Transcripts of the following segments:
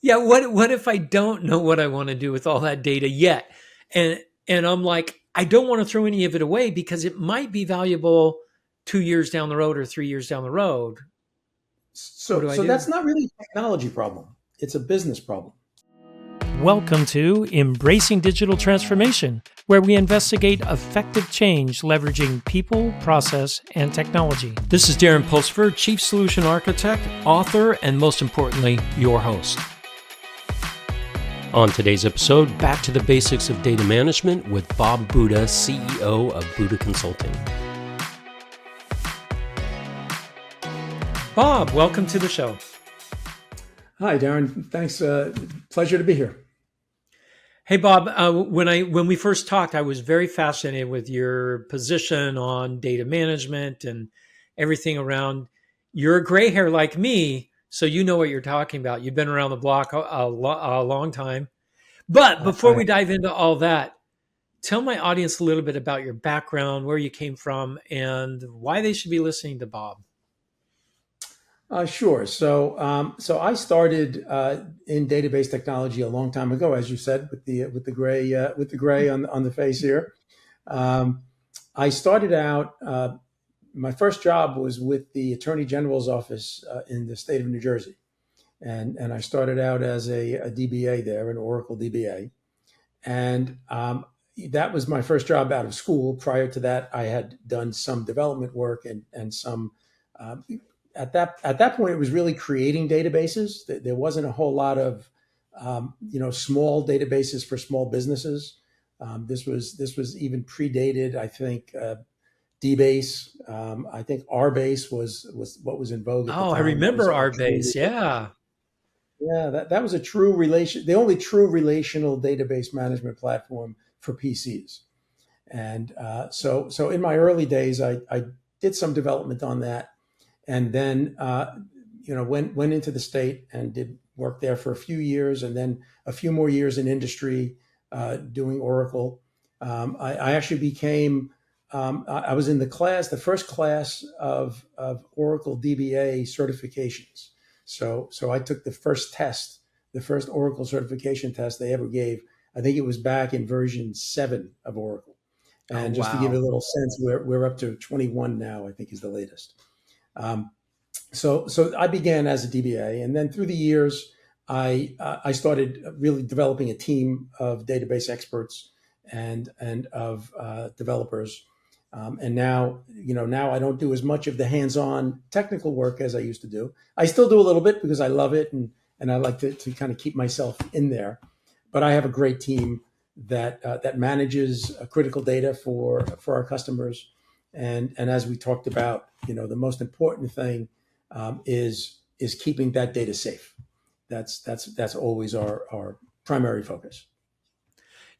Yeah, what if I don't know what I want to do with all that data yet? And and I'm like, I don't want to throw any of it away because it might be valuable 2 years down the road or 3 years down the road. What So, do I so do? that's not really a technology problem. It's a business problem. Welcome to Embracing Digital Transformation, where we investigate effective change leveraging people, process, and technology. This is Darren Pulsford, Chief Solution Architect, author, and most importantly, your host. On today's episode, back to the basics of data management with Bob Buda, CEO of Buda Consulting. Bob, welcome to the show. Hi, Darren. Thanks. Pleasure to be here. Hey, Bob. When we first talked, I was very fascinated with your position on data management and everything around. You're a gray hair like me, so you know what you're talking about. You've been around the block a long time. But before I we dive into all that, tell my audience a little bit about your background, where you came from, and why they should be listening to Bob. Sure. So I started in database technology a long time ago, as you said, with the gray on the face here. Um, I started out. My first job was with the Attorney General's office in the state of New Jersey, and I started out as a DBA there, an Oracle DBA, and that was my first job out of school. Prior to that, I had done some development work and some. Uh, at that point, it was really creating databases. There wasn't a whole lot of small databases for small businesses. This was even predated, I think, DBase. I think RBase was what was in vogue at the Oh, I time. That was remember a our true. base. Yeah. Yeah, that was a true relation, the only true relational database management platform for PCs. And so in my early days, I did some development on that, and then went into the state and did work there for a few years, and then a few more years in industry doing Oracle. I actually became. I was in the first class of Oracle DBA certifications. So I took the first test, the first Oracle certification test they ever gave. I think it was back in version 7 of Oracle. Oh, And just to give you a wow. little sense, we're up to 21 now, I think is the latest. Um, so I began as a DBA, and then through the years, I started really developing a team of database experts and of developers. And now I don't do as much of the hands-on technical work as I used to do. I still do a little bit because I love it, and I like to kind of keep myself in there. But I have a great team that manages critical data for our customers. And as we talked about, the most important thing is keeping that data safe. That's always our primary focus.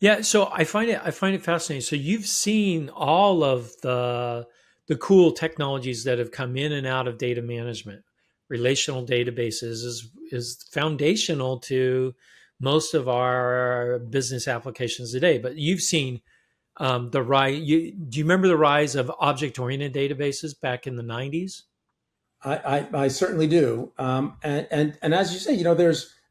Yeah, so I find it fascinating. So you've seen all of the cool technologies that have come in and out of data management. Relational databases is foundational to most of our business applications today. But you've seen the rise. Do you remember the rise of object-oriented databases back in the '90s? I certainly do. And as you say,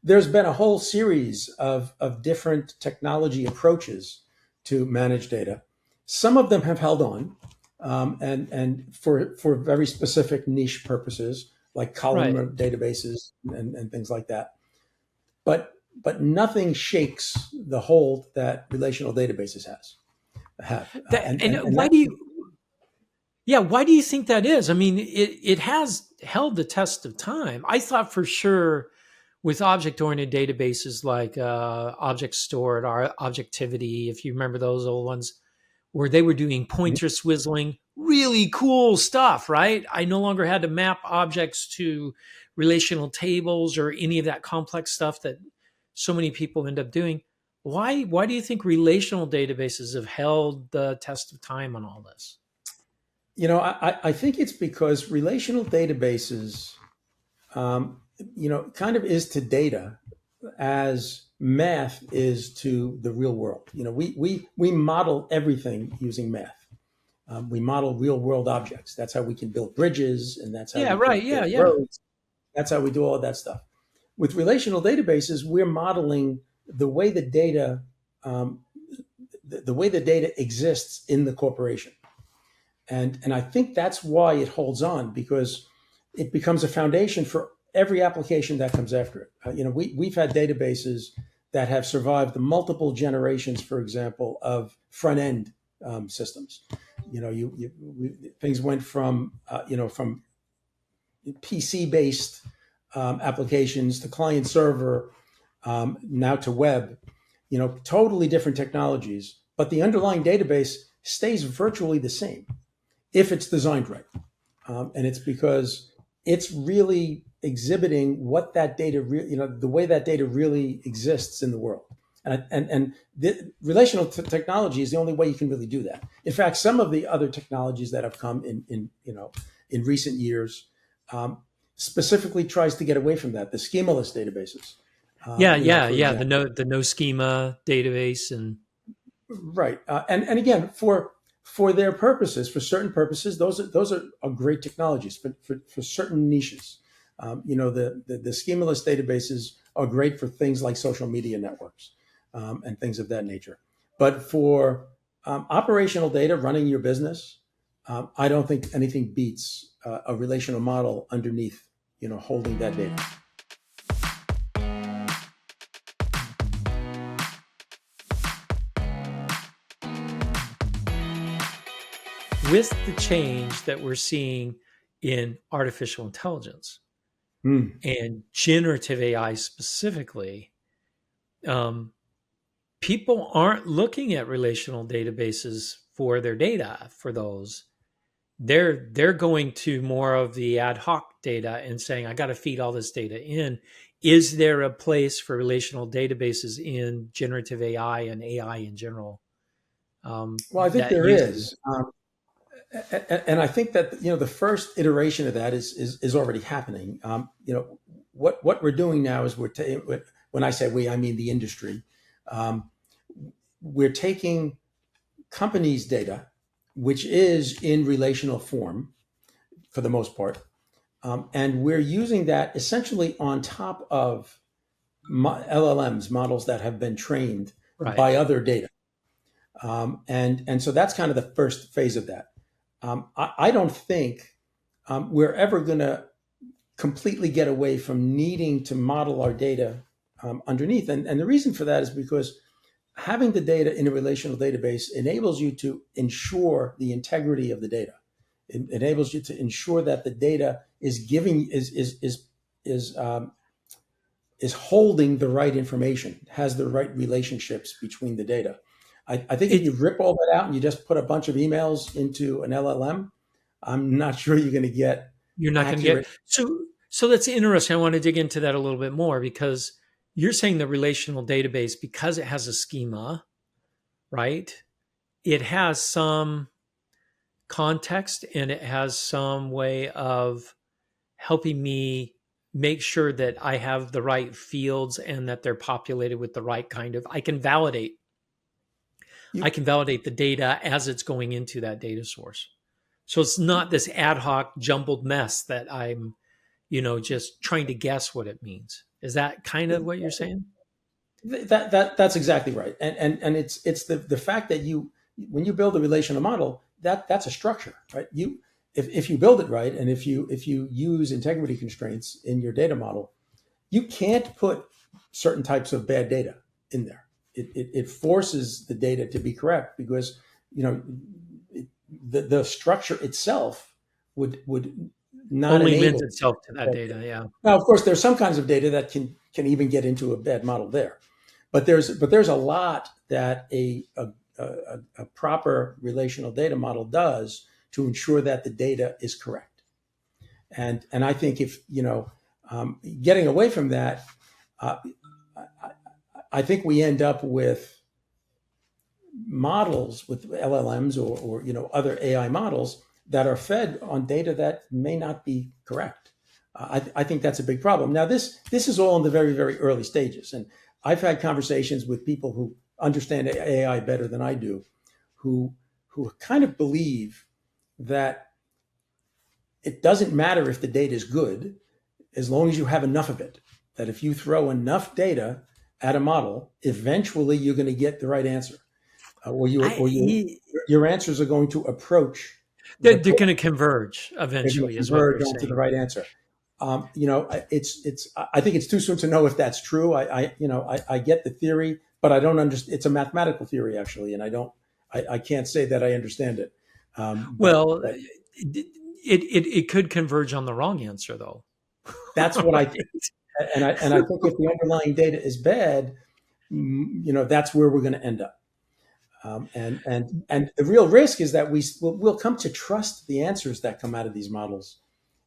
there's been a whole series of different technology approaches to manage data. Some of them have held on, and for very specific niche purposes, like Right. columnar databases and things like that. But nothing shakes the hold that relational databases have, And and why that. do you? Yeah, why do you think that is? I mean, it has held the test of time. I thought for sure with object-oriented databases like Object Store or Objectivity, if you remember those old ones, where they were doing pointer swizzling, really cool stuff, right? I no longer had to map objects to relational tables or any of that complex stuff that so many people end up doing. Why do you think relational databases have held the test of time on all this? I think it's because relational databases, kind of is to data as math is to the real world. We model everything using math. We model real world objects. That's how we can build bridges, and that's how Yeah, we right. can Yeah, build yeah. roads. That's how we do all of that stuff. With relational databases, we're modeling the way the data um, the way the data exists in the corporation. And I think that's why it holds on, because it becomes a foundation for every application that comes after it. We've had databases that have survived the multiple generations, for example, of front end systems. Things went from PC based applications to client server, now to web. Totally different technologies, but the underlying database stays virtually the same if it's designed right. And it's because it's really exhibiting what that data, the way that data really exists in the world. And the relational technology is the only way you can really do that. In fact, some of the other technologies that have come in recent years um, specifically tries to get away from that. The schemaless databases, Yeah, yeah, for yeah. example. The no schema database and Right, and again, for their purposes, for certain purposes, those are great technologies for certain niches. The schemaless databases are great for things like social media networks and things of that nature. But for operational data running your business, I don't think anything beats a relational model underneath, holding that data. with the change that we're seeing in artificial intelligence Hmm. and generative AI specifically, um, people aren't looking at relational databases for their data for those. They're going to more of the ad hoc data and saying, I got to feed all this data in. Is there a place for relational databases in generative AI and AI in general Well, I think that there uses? is. And I think that the first iteration of that is already happening. What we're doing now is when I say we, I mean the industry. Um, we're taking companies' data, which is in relational form for the most part, and we're using that essentially on top of LLMs, models that have been trained Right. by other data. And so that's kind of the first phase of that. I don't think we're ever going to completely get away from needing to model our data underneath. And the reason for that is because having the data in a relational database enables you to ensure the integrity of the data. It enables you to ensure that the data is giving is holding the right information, has the right relationships between the data. I think if It you rip all that out and you just put a bunch of emails into an LLM, I'm not sure you're going to get You're not going to get accurate. so that's interesting. I want to dig into that a little bit more because you're saying the relational database because it has a schema, right? It has some context and it has some way of helping me make sure that I have the right fields and that they're populated with the right kind of I You, can validate the data as it's going into that data source. So it's not this ad hoc jumbled mess that I'm, just trying to guess what it means. Is that kind of what you're saying? that's exactly right, and it's the fact that when you build a relational model, that's a structure, right? If you build it right, and if you use integrity constraints in your data model, you can't put certain types of bad data in there. It forces the data to be correct because you know it, the structure itself would not Only lends enable itself to that bad data. data. Yeah. Now, of course, there's some kinds of data that can even get into a bad model there, but there's a lot that a proper relational data model does to ensure that the data is correct. And I think if getting away from that, uh, I think we end up with models with LLMs or other AI models that are fed on data that may not be correct. I think that's a big problem. Now, this is all in the very, very early stages, and I've had conversations with people who understand AI better than I do, who kind of believe that it doesn't matter if the data is good as long as you have enough of it. that if you throw enough data at a model, eventually you're going to get the right answer, or I, your answers are going to approach the they're core. going to converge They're going to eventually, is what converge they're onto the saying. right answer. It's. I think it's too soon to know if that's true. I get the theory, but I don't understand. It's a mathematical theory actually, and I can't say that I understand it. Well, But it could converge on the wrong answer, though. that's what I think, Right? and I think if the underlying data is bad, that's where we're going to end up. And the real risk is that we'll come to trust the answers that come out of these models,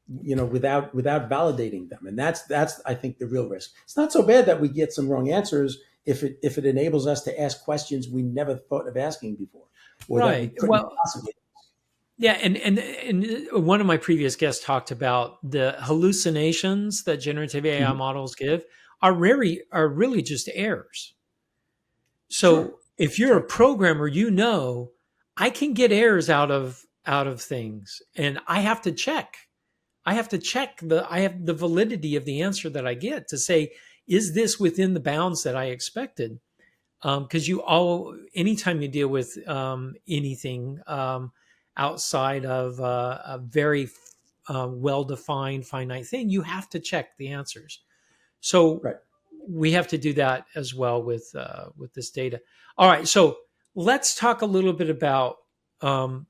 without validating them, and that's I think the real risk. It's not so bad that we get some wrong answers if it enables us to ask questions we never thought of asking before, or that we Right. couldn't Well, possibly. yeah, and one of my previous guests talked about the hallucinations that generative AI Mhm. models give are really just errors. Sure, So if that's you're a right. programmer, I can get errors out of things, and I have to check. I have the validity of the answer that I get to say, is this within the bounds that I expected? Because anytime you deal with anything outside of a very well-defined finite thing, you have to check the answers. So Right. we have to do that as well with this data. All right, so let's talk a little bit about um,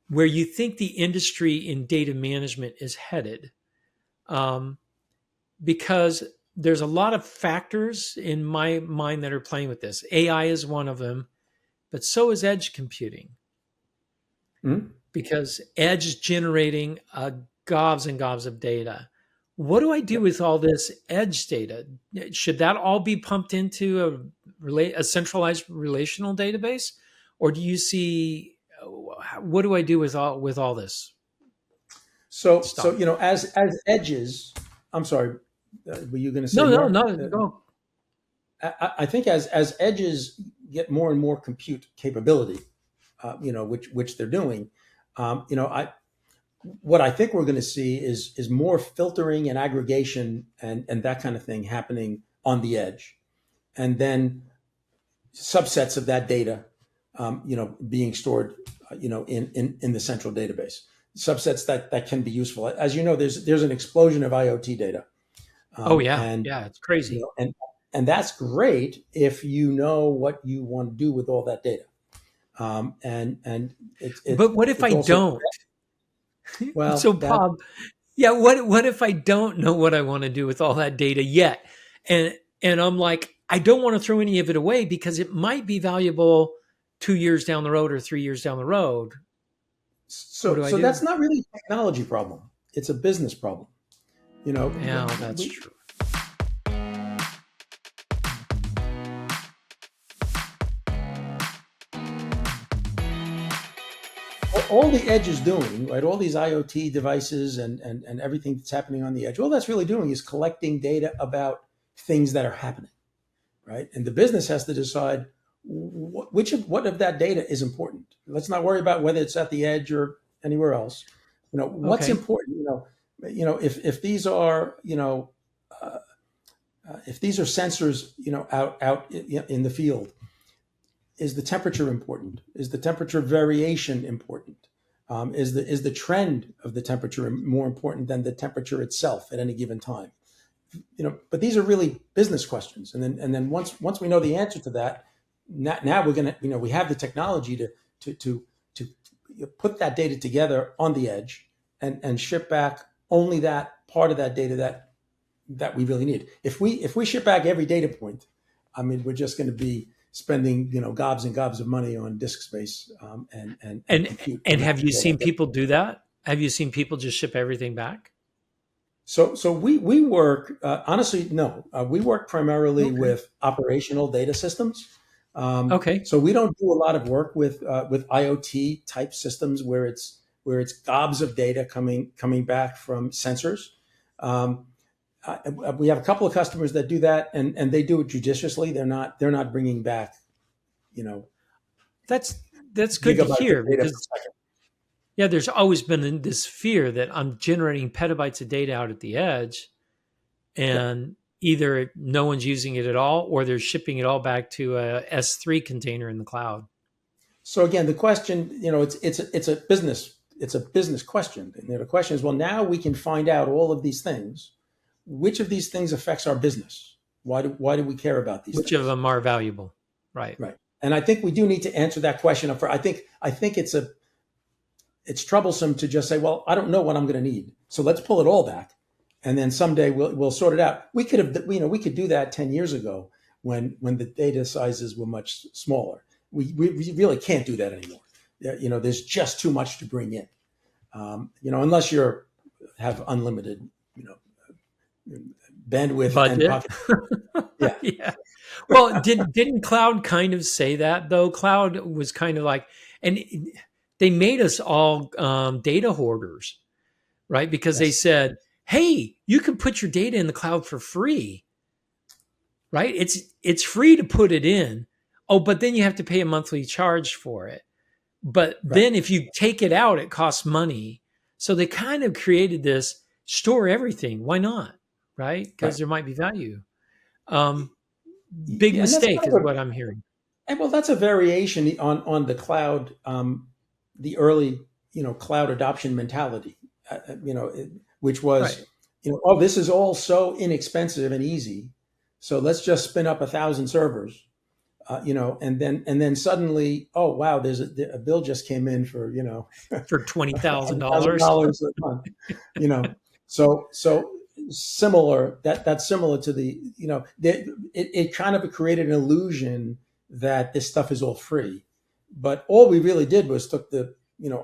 where you think the industry in data management is headed, um, because there's a lot of factors in my mind that are playing with this. AI is one of them, but so is edge computing, Mhm. because edge is generating gobs and gobs of data. What do I do Yep. with all this edge data? Should that all be pumped into a centralized relational database, or do you see what do I do with all this So stuff? as edges. I'm sorry. Were you going to say No, no, more? no. Go. I think as edges get more and more compute capability, which they're doing, I what I think we're going to see is more filtering and aggregation and that kind of thing happening on the edge, and then subsets of that data, being stored, in the central database. Subsets that can be useful. As you know, there's an explosion of IoT data, Oh yeah, and yeah. It's crazy. and that's great if you know what you want to do with all that data. And But what if I it's also, don't? well, So, that Bob, yeah, what if I don't know what I want to do with all that data yet? And I'm like, I don't want to throw any of it away because it might be valuable 2 years down the road or 3 years down the road. What do I so that's do? not really a technology problem. It's a business problem. You know, Yeah, that's we, true. all the edge is doing, right? All these IoT devices and everything that's happening on the edge, all that's really doing is collecting data about things that are happening, right? And the business has to decide what of that data is important. Let's not worry about whether it's at the edge or anywhere else. What's Okay. important. If these are uh, if these are sensors, out in the field, is the temperature important? Is the temperature variation important? Is the trend of the temperature more important than the temperature itself at any given time? But these are really business questions. And then once we know the answer to that, now we're gonna, we have the technology to put that data together on the edge and ship back only that part of that data that we really need. If we ship back every data point, I mean, we're just going to be spending, gobs and gobs of money on disk space, and And compute to and have manage you all seen that data. people do that? Have you seen people just ship everything back? So we work, honestly, no, we work primarily Okay. with operational data systems. Okay. So we don't do a lot of work with IoT type systems where it's gobs of data coming back from sensors. Um, we have a couple of customers that do that, and they do it judiciously. They're not bringing back, you know That's that's good to gigabytes of hear data per because second. yeah, there's always been this fear that I'm generating petabytes of data out at the edge. Yeah. and either no one's using it at all or they're shipping it all back to a S3 container in the cloud. So again, the question, it's a business question. And the question is, well, now we can find out all of these things. Which of these things affects our business? Why do we care about these Which of things? them are valuable? Right. Right. And I think we do need to answer that question up front. I think it's troublesome to just say, well, I don't know what I'm going to need, so let's pull it all back, and then someday we'll sort it out. We could do that 10 years ago when the data sizes were much smaller. We really can't do that anymore. There's just too much to bring in. Unless you have unlimited, you know, bandwidth and Budget. pocket. Yeah. Yeah. Well, didn't cloud kind of say that though? Cloud was kind of like, and they made us all data hoarders, right? Because they Yes. said, "Hey, you can put your data in the cloud for free, right? It's free to put it in. Oh, but then you have to pay a monthly charge for it. But Right. then if you take it out, it costs money. So they kind of created this store everything. Why not? Right? Because Right. there might be value. Um, big Yeah, and that's mistake kind is of a what I'm hearing. And well, that's a variation on the cloud, the early cloud adoption mentality, which was Right. oh, this is all so inexpensive and easy, so let's just spin up 1,000 servers, and then suddenly, oh wow, there's a bill just came in for For $20,000. $1,000 a month, you know. So similar, that's similar to it kind of created an illusion that this stuff is all free, but all we really did was took the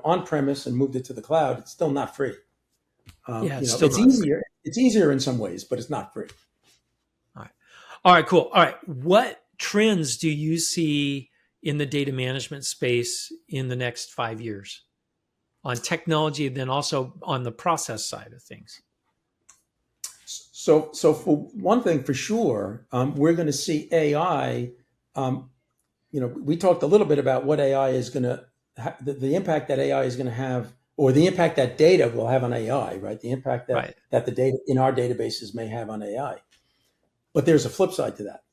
on premise and moved it to the cloud. It's still not free. Yeah, it's still It's not free. easier. It's easier in some ways, but it's not free. All right. All right, cool. All right. What trends do you see in the data management space in the next 5 years on technology, and then also on the process side of things? So for one thing, for sure, we're going to see AI. Um, we talked a little bit about what AI is going to, the impact that AI is going to have, or the impact that data will have on AI, right? The impact that Right. that the data in our databases may have on AI. But there's a flip side to that.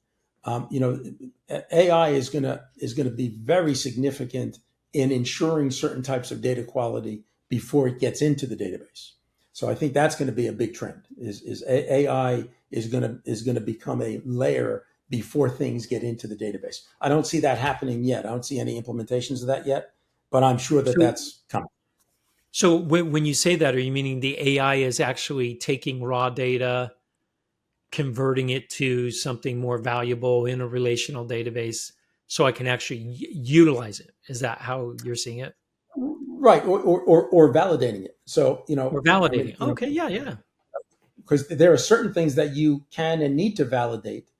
AI is going to be very significant in ensuring certain types of data quality before it gets into the database. So I think that's going to be a big trend. Is AI is going to become a layer before things get into the database. I don't see that happening yet. I don't see any implementations of that yet, but I'm sure that So, that's coming. so when you say that, are you meaning the AI is actually taking raw data, converting it to something more valuable in a relational database so I can actually utilize it? Is that how you're seeing it? Right, or validating it. So Or I mean, validating? Okay, yeah, yeah. because there are certain things that you can and need to validate,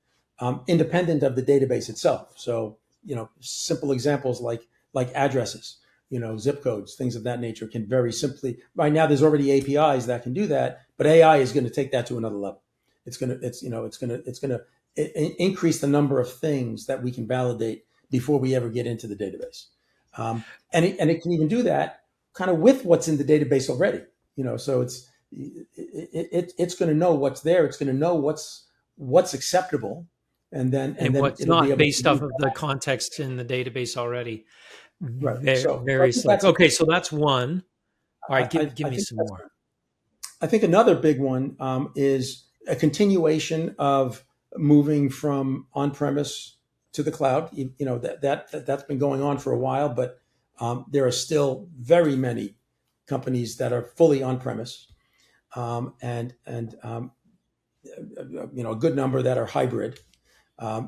independent of the database itself. So, simple examples like addresses, zip codes, things of that nature can very simply. Right now, there's already APIs that can do that, but AI is going to take that to another level. It's going to increase the number of things that we can validate before we ever get into the database, and it can even do that kind of with what's in the database already. So it's going to know what's there. It's going to know what's acceptable, and then and And then what's it'll be not able to based off use of the that. context in the database already. Right. Very, So I very think slick. that's a Okay, so that's one. All right, give I me think some that's more. I think another big one is a continuation of moving from on premise to the cloud. That's been going on for a while, but there are still very many companies that are fully on premise, and a good number that are hybrid.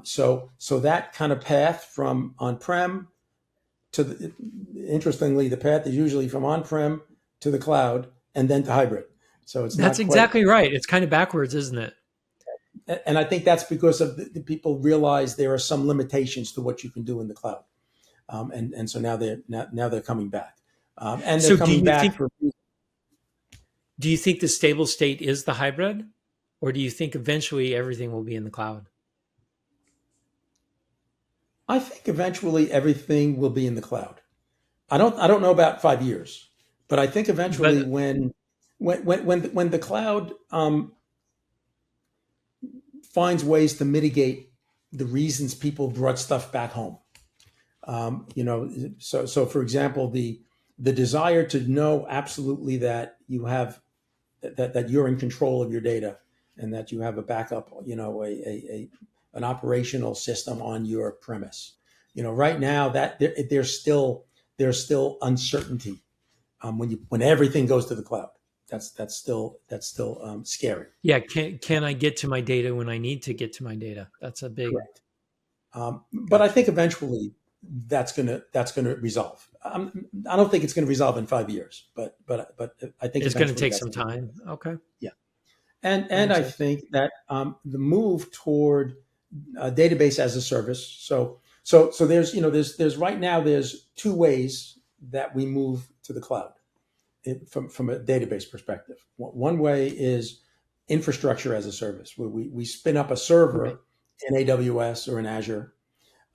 So that kind of path from on-prem to interestingly, the path is usually from on-prem to the cloud and then to hybrid. So it's That's not quite, exactly right. It's kind of backwards, isn't it? and I think that's because of the people realize there are some limitations to what you can do in the cloud, and so now they're coming back, and they're So coming back for. do you think the stable state is the hybrid? Or do you think eventually everything will be in the cloud? I think eventually everything will be in the cloud. I don't know about 5 years, but I think eventually But when the cloud, finds ways to mitigate the reasons people brought stuff back home. So for example, the desire to know absolutely that you have that you're in control of your data and that you have a backup, an operational system on your premise. Right now that there's still uncertainty when everything goes to the cloud. That's still scary. Yeah, can I get to my data when I need to get to my data? That's a big Correct. But I gotcha. think eventually that's gonna resolve. I don't think it's going to resolve in 5 years, but I think It's going to eventually take that's some going to. time. Okay, Yeah. And makes I sense. think that the move toward database as a service. So there's right now there's two ways that we move to the cloud from a database perspective. One way is infrastructure as a service, where we spin up a Right. server in AWS or in Azure,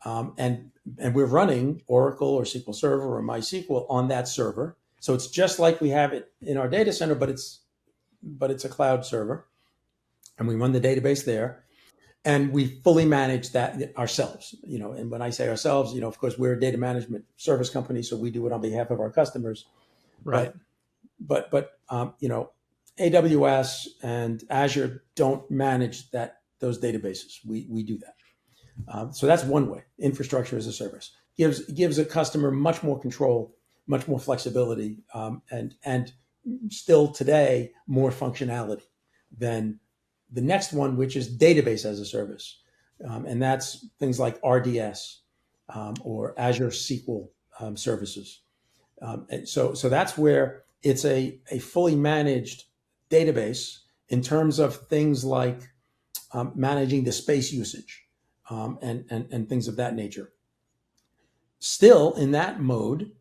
and we're running Oracle or SQL Server or MySQL on that server. So it's just like we have it in our data center, but it's a cloud server, and we run the database there, and we fully manage that ourselves. And when I say ourselves, of course, we're a data management service company, so we do it on behalf of our customers. Right. But AWS and Azure don't manage those databases. We do that. So that's one way. Infrastructure as a service gives a customer much more control, much more flexibility, and still today more functionality than the next one, which is database as a service, and that's things like RDS or Azure SQL services. And so that's where it's a fully managed database in terms of things like managing the space usage and things of that nature. Still, in that mode,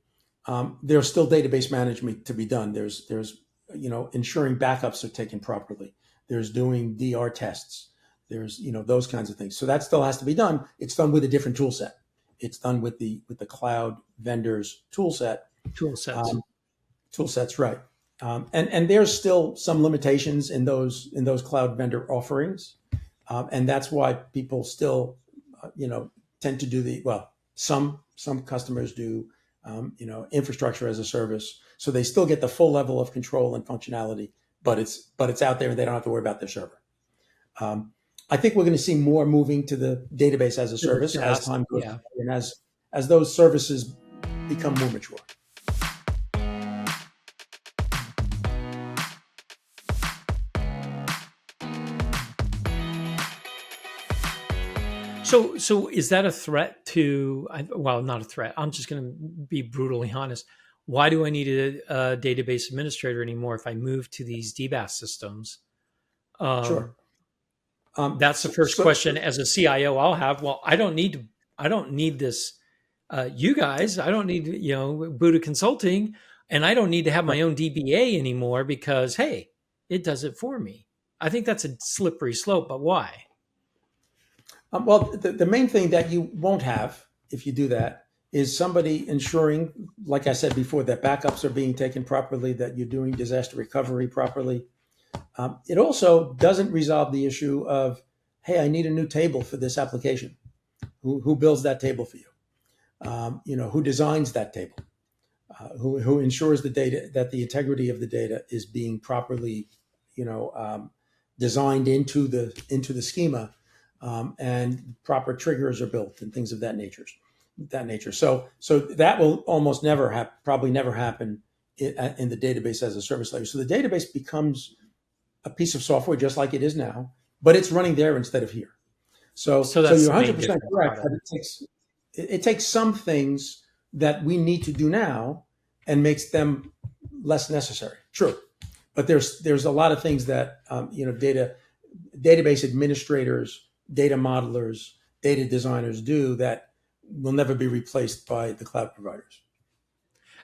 there's still database management to be done. There's ensuring backups are taken properly. There's doing DR tests. There's those kinds of things. So that still has to be done. It's done with a different tool set. It's done with the cloud vendors tool set. Tool sets. Um, Tool sets, right? And there's still some limitations in those cloud vendor offerings, and that's why people still, tend to do some customers do, infrastructure as a service, so they still get the full level of control and functionality, but it's out there and they don't have to worry about their server. Um, I think we're going to see more moving to the database as a To the service as SaaS. time goes Yeah. by and as those services become more mature. So is that a threat to? Well, not a threat. I'm just going to be brutally honest. Why do I need a database administrator anymore if I move to these DBAS systems? Sure. Um, that's the So, first so, question as a CIO I'll have. Well, I don't need to. I don't need this. You guys, I don't need Buda Consulting, and I don't need to have my own DBA anymore because hey, it does it for me. I think that's a slippery slope. But why? well, the main thing that you won't have if you do that is somebody ensuring, like I said before, that backups are being taken properly, that you're doing disaster recovery properly. It also doesn't resolve the issue of, hey, I need a new table for this application. Who builds that table for you? Who designs that table? Who ensures the data that the integrity of the data is being properly, you know, um, designed into the schema, and proper triggers are built and things of that nature. So that will almost never happen, probably never happen in the database as a service layer. So the database becomes a piece of software just like it is now, but it's running there instead of here. So So so that's you're the main 100% difference. correct, Got it. but it takes some things that we need to do now and makes them less necessary. True, but there's a lot of things that database administrators, data modelers, data designers do that will never be replaced by the cloud providers.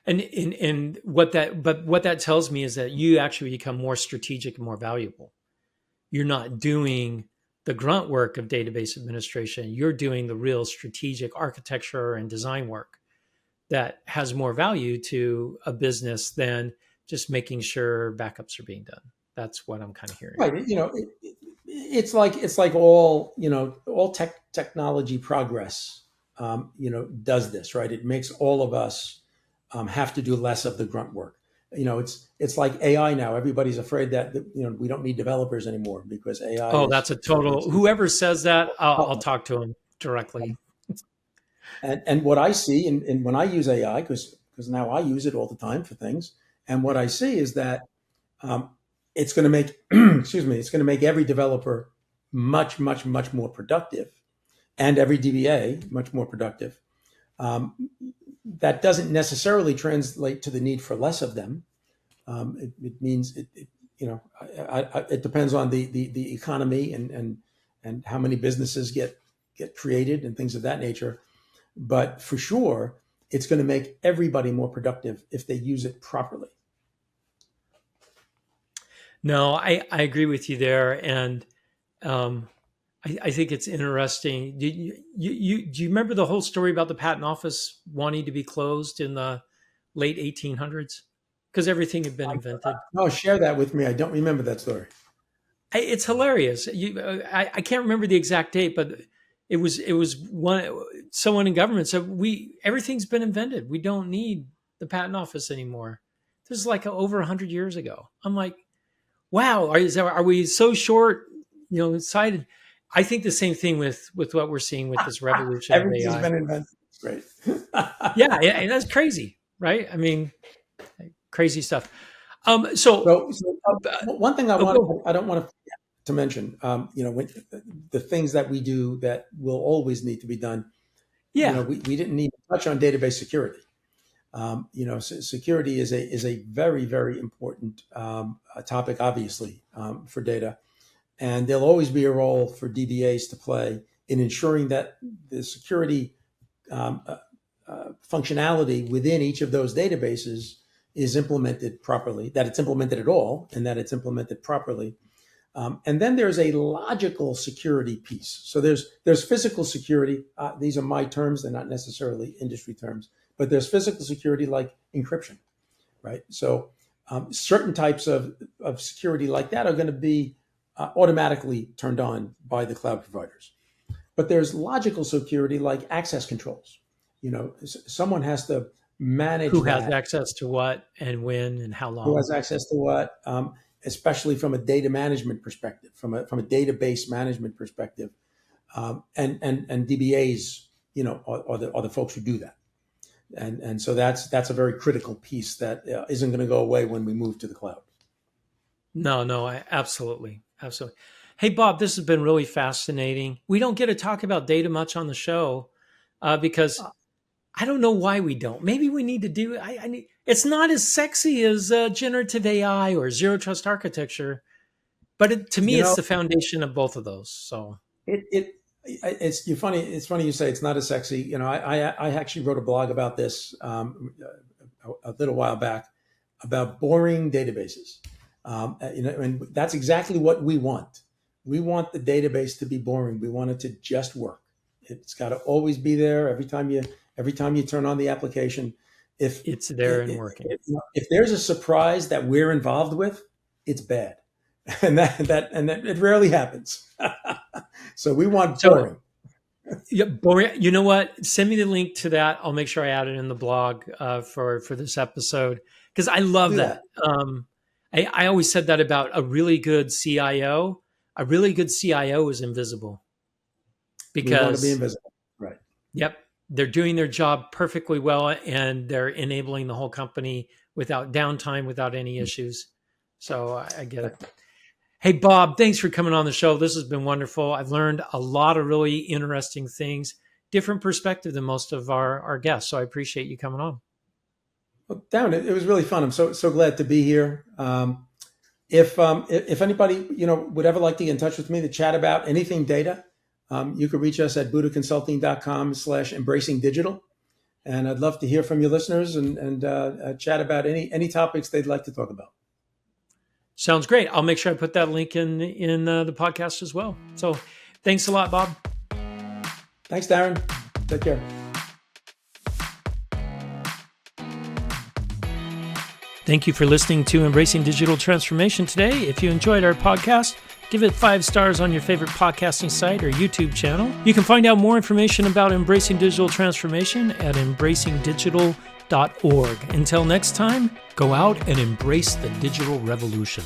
And what that tells me is that you actually become more strategic and more valuable. You're not doing the grunt work of database administration. You're doing the real strategic architecture and design work that has more value to a business than just making sure backups are being done. That's what I'm kind of hearing. Right. it's like all all technology progress does this, right? It makes all of us have to do less of the grunt work. It's like AI now. Everybody's afraid that we don't need developers anymore because AI Oh, is that's a it's total. Whoever says that, I'll talk to him directly. and what I see and when I use AI, because now I use it all the time for things, and what I see is that um, it's going to make excuse me, it's going to make every developer much much much more productive, and every DBA much more productive. Um, that doesn't necessarily translate to the need for less of them. It means it depends on the economy and how many businesses get created and things of that nature. But for sure, it's going to make everybody more productive if they use it properly. No, I agree with you there, and um, I think it's interesting. Do you remember the whole story about the patent office wanting to be closed in the late 1800s because everything had been invented? No, share that with me. I don't remember that story. It's hilarious. I can't remember the exact date, but it was someone in government said everything's been invented. We don't need the patent office anymore. This is like over 100 years ago. I'm like, wow, are we so short, sighted? I think the same thing with what we're seeing with this revolution of Everything's AI. been invented. It's great. Yeah, and that's crazy, right? I mean, crazy stuff. So, One thing go. I don't want to forget to mention, when the things that we do that will always need to be done, Yeah, we didn't even touch on database security. Security is a very, very important topic, obviously, for data. And there'll always be a role for DBAs to play in ensuring that the security um, uh, functionality within each of those databases is implemented properly, that it's implemented at all, and that it's implemented properly. And then there's a logical security piece. So there's physical security. These are my terms; they're not necessarily industry terms. But there's physical security like encryption, right? So certain types of security like that are going to be automatically turned on by the cloud providers. But there's logical security like access controls. Someone has to manage who has that. access to what and when and how Who long? has access to what? Especially from a data management perspective, from a database management perspective, and DBAs, are the folks who do that. And so that's a very critical piece that isn't going to go away when we move to the cloud. No, absolutely. Hey, Bob, this has been really fascinating. We don't get to talk about data much on the show because I don't know why we don't. Maybe we need to do. I need. It's not as sexy as generative AI or zero trust architecture, but to me, You it's know, the foundation of both of those. So it's funny you say it's not as sexy. I actually wrote a blog about this a little while back about boring databases. And that's exactly what we want. We want the database to be boring. We want it to just work. It's got to always be there every time you turn on the application. If it's there and working. if there's a surprise that we're involved with, it's bad, and that it rarely happens. So we want So boring. yeah, boring. You know what? Send me the link to that. I'll make sure I add it in the blog for this episode because I I'll love do that. that. I always said that about a really good CIO. A really good CIO is invisible We want to be because, invisible, right? yep, they're doing their job perfectly well and they're enabling the whole company without downtime, without any issues. So I get it. Hey, Bob, thanks for coming on the show. This has been wonderful. I've learned a lot of really interesting things, different perspective than most of our guests. So I appreciate you coming on. Well, Darren, it was really fun. I'm so glad to be here. If anybody would ever like to get in touch with me to chat about anything data, you can reach us at budaconsulting.com/embracing digital, and I'd love to hear from your listeners and chat about any topics they'd like to talk about. Sounds great. I'll make sure I put that link in the podcast as well. So thanks a lot, Bob. Thanks, Darren. Take care. Thank you for listening to Embracing Digital Transformation today. If you enjoyed our podcast, Give it 5 stars on your favorite podcasting site or YouTube channel. You can find out more information about embracing digital transformation at embracingdigital.org. Until next time, go out and embrace the digital revolution.